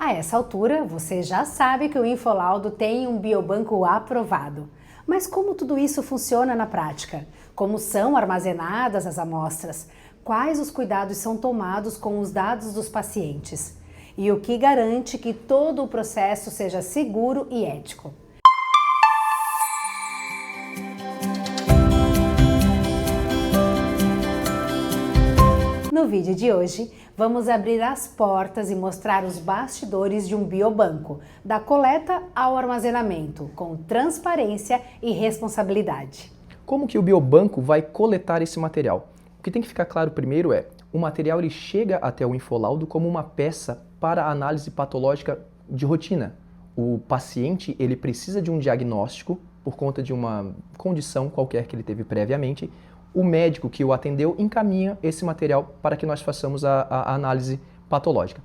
A essa altura, você já sabe que o Infolaudo tem um biobanco aprovado. Mas como tudo isso funciona na prática? Como são armazenadas as amostras? Quais os cuidados são tomados com os dados dos pacientes? E o que garante que todo o processo seja seguro e ético? No vídeo de hoje, vamos abrir as portas e mostrar os bastidores de um biobanco, da coleta ao armazenamento, com transparência e responsabilidade. Como que o biobanco vai coletar esse material? O que tem que ficar claro primeiro é, o material ele chega até o Infolaudo como uma peça para análise patológica de rotina. O paciente ele precisa de um diagnóstico por conta de uma condição qualquer que ele teve previamente. O médico que o atendeu encaminha esse material para que nós façamos a análise patológica.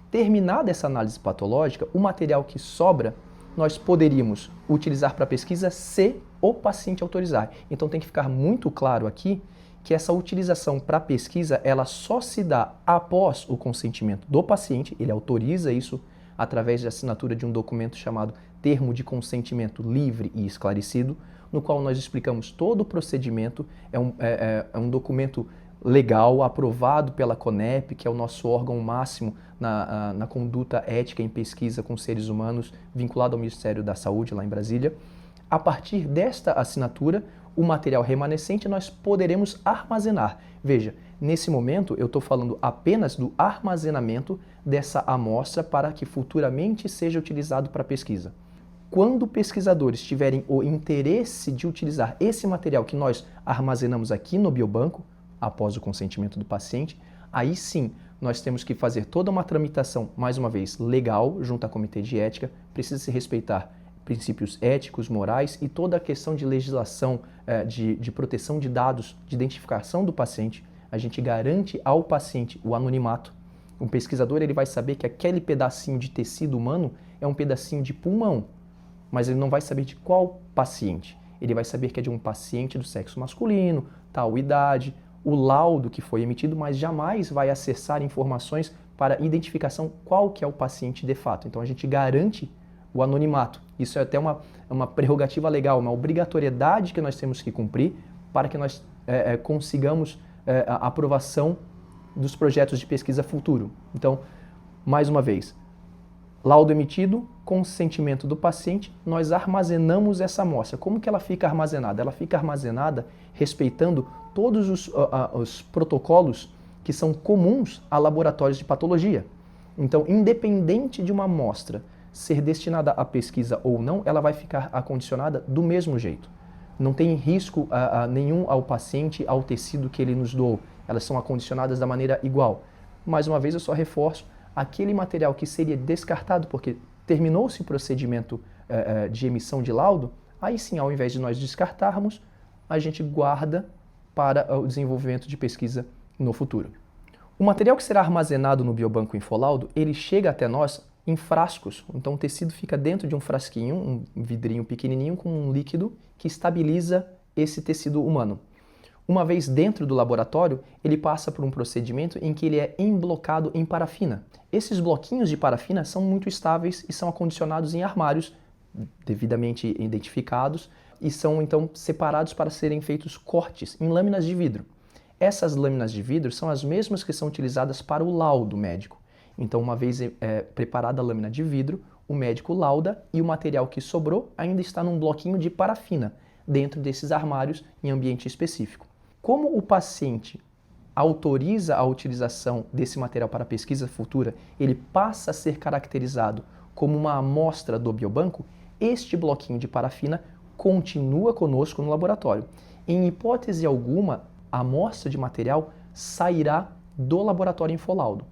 Terminada essa análise patológica, o material que sobra, nós poderíamos utilizar para pesquisa se o paciente autorizar. Então tem que ficar muito claro aqui que essa utilização para pesquisa, ela só se dá após o consentimento do paciente, ele autoriza isso através de assinatura de um documento chamado Termo de Consentimento Livre e Esclarecido, no qual nós explicamos todo o procedimento, é um documento legal, aprovado pela CONEP, que é o nosso órgão máximo na conduta ética em pesquisa com seres humanos, vinculado ao Ministério da Saúde, lá em Brasília. A partir desta assinatura, o material remanescente nós poderemos armazenar. Veja, nesse momento eu estou falando apenas do armazenamento dessa amostra para que futuramente seja utilizado para pesquisa. Quando pesquisadores tiverem o interesse de utilizar esse material que nós armazenamos aqui no biobanco, após o consentimento do paciente, aí sim nós temos que fazer toda uma tramitação, mais uma vez, legal, junto ao Comitê de Ética, precisa se respeitar princípios éticos, morais e toda a questão de legislação de proteção de dados, de identificação do paciente. A gente garante ao paciente o anonimato. Um pesquisador ele vai saber que aquele pedacinho de tecido humano é um pedacinho de pulmão, mas ele não vai saber de qual paciente. Ele vai saber que é de um paciente do sexo masculino, tal idade, o laudo que foi emitido, mas jamais vai acessar informações para identificação qual que é o paciente de fato. Então a gente garante o anonimato. Isso é até uma prerrogativa legal, uma obrigatoriedade que nós temos que cumprir para que nós consigamos a aprovação dos projetos de pesquisa futuro. Então, mais uma vez, laudo emitido, consentimento do paciente, nós armazenamos essa amostra. Como que ela fica armazenada? Ela fica armazenada respeitando todos os protocolos que são comuns a laboratórios de patologia. Então, independente de uma amostra ser destinada à pesquisa ou não, ela vai ficar acondicionada do mesmo jeito. Não tem risco nenhum ao paciente, ao tecido que ele nos doou. Elas são acondicionadas da maneira igual. Mais uma vez, eu só reforço, aquele material que seria descartado porque terminou-se o procedimento de emissão de laudo, aí sim, ao invés de nós descartarmos, a gente guarda para o desenvolvimento de pesquisa no futuro. O material que será armazenado no biobanco Infolaudo, ele chega até nós em frascos. Então o tecido fica dentro de um frasquinho, um vidrinho pequenininho com um líquido que estabiliza esse tecido humano. Uma vez dentro do laboratório, ele passa por um procedimento em que ele é emblocado em parafina. Esses bloquinhos de parafina são muito estáveis e são acondicionados em armários devidamente identificados e são então separados para serem feitos cortes em lâminas de vidro. Essas lâminas de vidro são as mesmas que são utilizadas para o laudo médico. Então, uma vez preparada a lâmina de vidro, o médico lauda e o material que sobrou ainda está num bloquinho de parafina dentro desses armários em ambiente específico. Como o paciente autoriza a utilização desse material para pesquisa futura, ele passa a ser caracterizado como uma amostra do biobanco, este bloquinho de parafina continua conosco no laboratório. Em hipótese alguma, a amostra de material sairá do laboratório Infolaudo.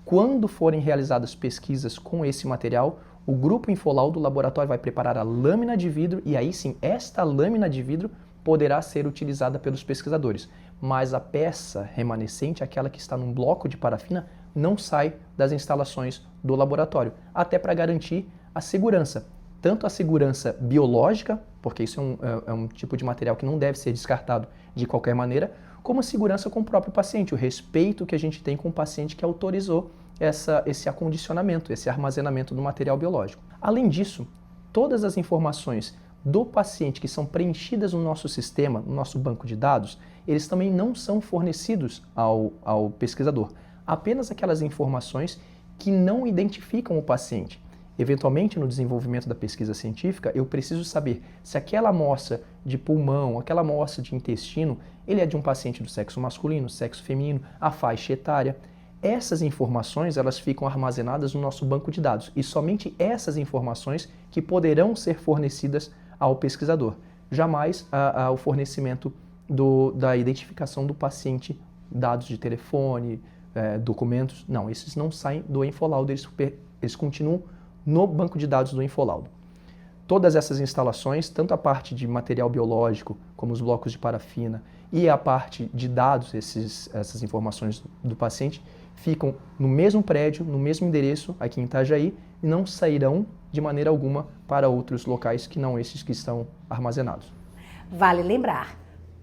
Quando forem realizadas pesquisas com esse material, o grupo Infolaudo do laboratório vai preparar a lâmina de vidro e aí sim, esta lâmina de vidro poderá ser utilizada pelos pesquisadores. Mas a peça remanescente, aquela que está num bloco de parafina, não sai das instalações do laboratório, até para garantir a segurança. Tanto a segurança biológica, porque isso é um tipo de material que não deve ser descartado de qualquer maneira, como a segurança com o próprio paciente, o respeito que a gente tem com o paciente que autorizou esse acondicionamento, esse armazenamento do material biológico. Além disso, todas as informações do paciente que são preenchidas no nosso sistema, no nosso banco de dados, eles também não são fornecidos ao pesquisador. Apenas aquelas informações que não identificam o paciente. Eventualmente, no desenvolvimento da pesquisa científica, eu preciso saber se aquela amostra de pulmão, aquela amostra de intestino, ele é de um paciente do sexo masculino, sexo feminino, a faixa etária. Essas informações, elas ficam armazenadas no nosso banco de dados e somente essas informações que poderão ser fornecidas ao pesquisador. Jamais o fornecimento da identificação do paciente, dados de telefone, documentos. Não, esses não saem do Infolaudo, eles continuam no banco de dados do Infolaudo. Todas essas instalações, tanto a parte de material biológico, como os blocos de parafina, e a parte de dados, essas informações do paciente, ficam no mesmo prédio, no mesmo endereço, aqui em Itajaí, e não sairão de maneira alguma para outros locais que não esses que estão armazenados. Vale lembrar,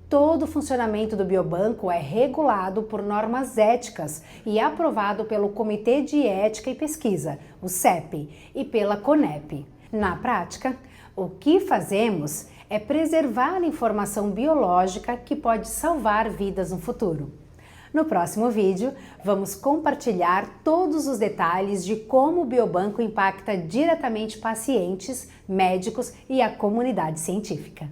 todo o funcionamento do biobanco é regulado por normas éticas e aprovado pelo Comitê de Ética e Pesquisa, o CEP, e pela CONEP. Na prática, o que fazemos é preservar a informação biológica que pode salvar vidas no futuro. No próximo vídeo, vamos compartilhar todos os detalhes de como o biobanco impacta diretamente pacientes, médicos e a comunidade científica.